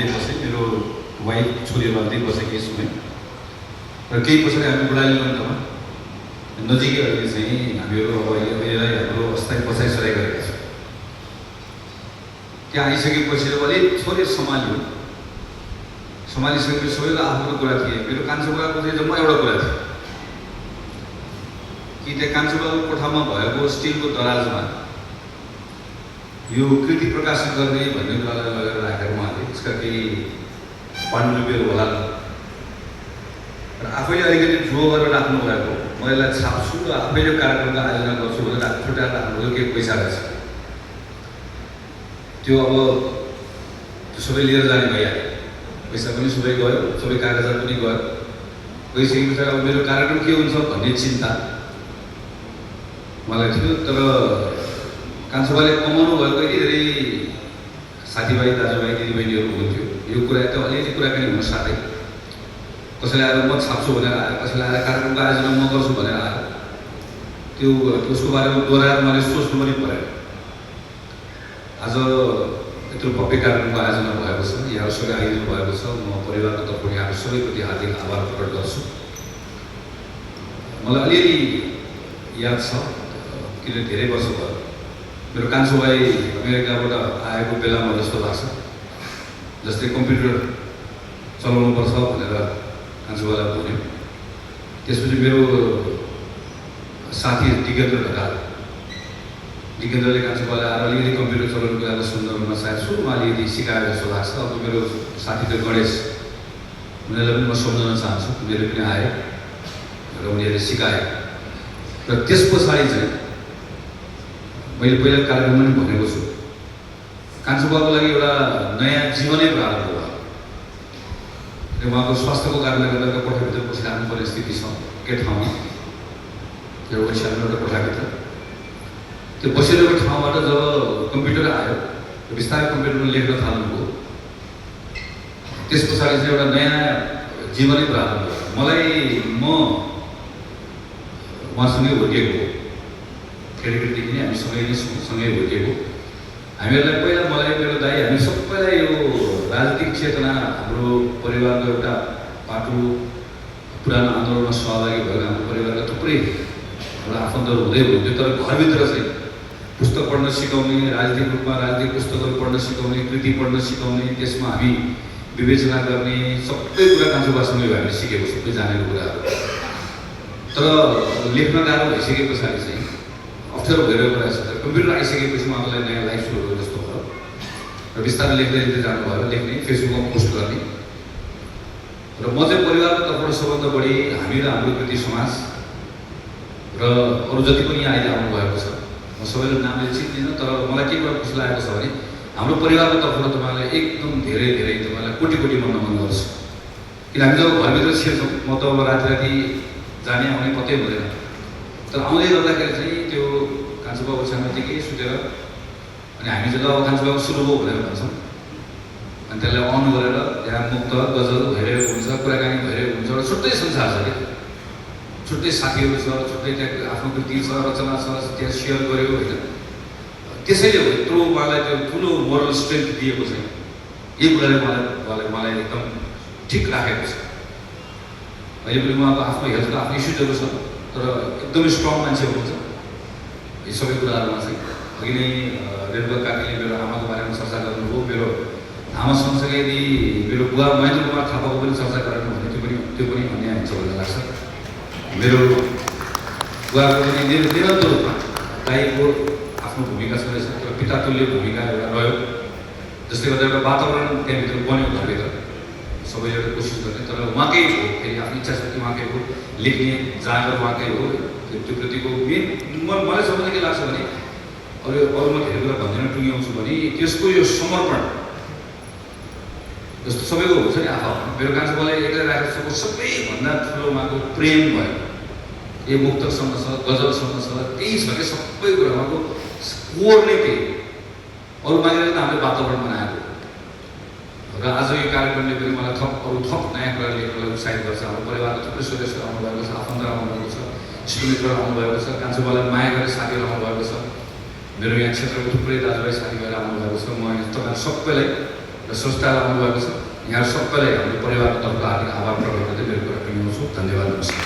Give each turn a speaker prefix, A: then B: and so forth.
A: भन्दै बसेँ, मेरो वाइफ छोरीहरू भन्दै बसेँ केही समय र केही पछाडि हामी बुढाली मण्डलमा नजिकै अहिले चाहिँ हामीहरू अब यसलाई हाम्रो अस्थायी बसाइ सराइ गरेका छौँ। त्यहाँ आइसकेपछि अब अलिक थोरै सम्हालिसकेपछि सबैको आफ्नो कुरा थिए। मेरो कान्छो बुवाको चाहिँ म एउटा कुरा थिएँ कि त्यहाँ कान्छो बुवाको कोठामा भएको स्टिलको दराजमा यो कृति प्रकाशन गर्ने भन्ने कुरालाई लगेर राखेर उहाँले यसका केही पाण्डुलिपिहरू होला र आफैले अलिकति ड्रो गरेर राख्नु भएको, म यसलाई छाप्छु र आफैले कार्यक्रमको आयोजना गर्छु भनेर छुट्याएर राख्नुभयो केही पैसा रहेछ। त्यो अब त्यो सबै लिएर जाने भइहाल्यो, पैसा पनि सबै गयो, सबै कागजात पनि गयो। गइसकेपछि अब मेरो कार्यक्रम के हुन्छ भन्ने चिन्ता मलाई थियो। तर कान्छो बुवाले कमाउनु भएको यति धेरै साथीभाइ दाजुभाइ दिदीबहिनीहरू हुन्थ्यो। यो कुरा त अलिअलि कुराकानी हुन साथै कसैले आएर म छाप्छु भनेर आयो, कसैले आएर कार्यक्रमको आयोजना म गर्छु भनेर आयो। त्यो उसको बारेमा दोहोऱ्याएर मैले सोच्नु पनि परेन। आज यत्रो भव्य कार्यक्रमको आयोजना भएको छ, यहाँहरू सबै आइदिनु भएको छ। म परिवारको तर्फबाट यहाँहरू सबैप्रति हार्दिक आभार प्रकट गर्छु। मलाई अलिअलि याद छ, किन धेरै वर्ष भयो मेरो कान्छो भाइ अमेरिकाबाट आएको बेलामा जस्तो लाग्छ। जस्तै कम्प्युटर चलाउनुपर्छ भनेर कान्छो बुवालाई भन्यो। त्यसपछि मेरो साथी दिगेन्द्रले कान्छो बुवालाई आएर अलिकति कम्प्युटर चलाउनु कुराको सन्दर्भमा सायद सुरुमा अलिकति सिकायो जस्तो लाग्छ। अब मेरो साथी त गणेश, उनीहरूलाई पनि म सम्झाउन चाहन्छु। उनीहरूले पनि आए र उनीहरूले सिकाए र त्यस पछाडि चाहिँ मैले पहिला कार्यक्रममा पनि भनेको छु, कान्छो बुवाको लागि एउटा नयाँ जीवनै प्रारम्भ भयो। र उहाँको स्वास्थ्यको कारणले गर्दा कोठाभित्र बसिराख्नु पर्ने स्थिति छ के ठाउँमा, त्यो ओछ्यानमा एउटा कोठाभित्र। त्यो बसिरहेको ठाउँबाट जब कम्प्युटर आयो, बिस्तारै कम्प्युटरमा लेख्न थाल्नुभयो। त्यस पछाडि चाहिँ एउटा नयाँ जीवनै प्रारम्भ भयो। म उहाँसँगै हुर्किएको हो, केटाकेटीदेखि नै हामी सँगै हुर्किएको। हामीहरूलाई पहिला मलाई मेरो दाइ हामी सबैलाई यो राजनीतिक चेतना, हाम्रो परिवारको एउटा पाटो, पुरानो आन्दोलनमा सहभागी भएर हाम्रो परिवारका थुप्रै एउटा आफन्तहरू हुँदै हुन्थ्यो। तर घरभित्र चाहिँ पुस्तक पढ्न सिकाउने, राजनीतिक रूपमा राजनीतिक पुस्तकहरू पढ्न सिकाउने, कृति पढ्न सिकाउने, त्यसमा हामी विवेचना गर्ने सबै कुरा कान्छो बुवासँगै हामीले सिकेको, सबै जानेको कुराहरू। तर लेख्न गाह्रो भइसके पछाडि चाहिँ अप्ठ्यारो भइरहेको रहेछ। कम्प्युटर आइसकेपछि उहाँलाई नयाँ लाइफ सुरु भयो जस्तो भयो र बिस्तारै लेख्दै जानुभयो, लेख्ने, फेसबुकमा पोस्ट गर्ने। र म चाहिँ परिवारको तर्फबाट सबभन्दा बढी हामी र हाम्रो कृति समाज र अरू जति पनि यहाँ अहिले आउनुभएको छ, म सबैले नामले चिन्दिनँ। तर मलाई के कुरा खुसी लागेको छ भने हाम्रो परिवारको तर्फबाट तपाईँलाई एकदम धेरै धेरै तपाईँलाई कोटी कोटी म नमन गर्छु। किन हामी जब घरभित्र छिर्छौँ, म त अब राति जाने आउने कतै हुँदैन। तर आउँदै गर्दाखेरि चाहिँ त्यो कान्छो बुवा ओछ्यानमा यतिकै सुतेर, अनि हामी चाहिँ ल कान्छो बुवा सुरु भयो भनेर भन्छौँ। अनि त्यसलाई अन गरेर त्यहाँ मुक्त गजल भइरहेको हुन्छ, कुराकानी भइरहेको हुन्छ। एउटा छुट्टै संसार छ कि, छुट्टै साथीहरू छ, छुट्टै त्यहाँ आफ्नो कृति छ, रचना छ, त्यहाँ सेयर गऱ्यो होइन। त्यसैले हो यत्रो उहाँलाई त्यो ठुलो मोरल स्ट्रेन्थ दिएको छ। यही कुराले मलाई एकदम ठिक राखेको छ। अहिले पनि उहाँको आफ्नो हेल्थको आफ्नो इस्युजहरू छ, तर एकदमै स्ट्रङ मान्छे हुनुहुन्छ यी सबै कुराहरूमा चाहिँ। अघि नै रेणुका काकीले मेरो आमाको बारेमा चर्चा गर्नुभयो। मेरो आमा सँगसँगै यदि मेरो बुवा महेन्द्र कुमार थापाको पनि चर्चा गरेन भने त्यो पनि अन्याय हुन्छ भन्ने लाग्छ। मेरो बुवाको पनि निरन्तर रूपमा दाइको आफ्नो भूमिका छँदैछ, तर पितातुल्य भूमिका एउटा रह्यो। जसले गर्दा एउटा वातावरण त्यहाँभित्र बन्यो घरभित्र, सबैले एउटा कोसिस गर्ने। तर उहाँकै हो, फेरि आफ्नो इच्छा शक्ति उहाँकै हो, लेख्ने जाँगर उहाँकै हो। त्यो प्रतिको मेन मलाई सबैले के लाग्छ भने अरू म धेरै कुरा भन्दिनँ, टुङ्ग्याउँछु भने त्यसको यो समर्पण जस्तो सबैको हुन्छ नि आफू। मेरो कान्छो बुवालाई एक्लै राखेको सबैभन्दा ठुलो उहाँको प्रेम भयो। यो मुक्तकसँग छ, गजलसँग छ, त्यही छ कि सबै कुरा उहाँको कोर नै त्यही। अरू मागेर त हामीले वातावरण बनाएको र आज यो कार्यक्रमले पनि मलाई थप नयाँ कुरा लेख्नलाई उत्साहित गर्छ। हाम्रो परिवारको थुप्रै सदस्यहरू आउनुभएको छ, आफन्त आउनुभएको छ, इष्टमित्रहरू आउनुभएको छ, कान्छो बुवालाई माया गर्ने साथीहरू आउनुभएको छ, मेरो यहाँ क्षेत्रको थुप्रै दाजुभाइ साथीभाइहरू आउनुभएको छ। म तपाईँ सबैलाई र संस्थालाई आउनुभएको छ। यहाँ सबैलाई हाम्रो परिवारको तर्फबाट हार्दिक आभार प्रकट गर्दै मेरो कुरा टुङ्ग्याउँछु। धन्यवाद, नमस्कार।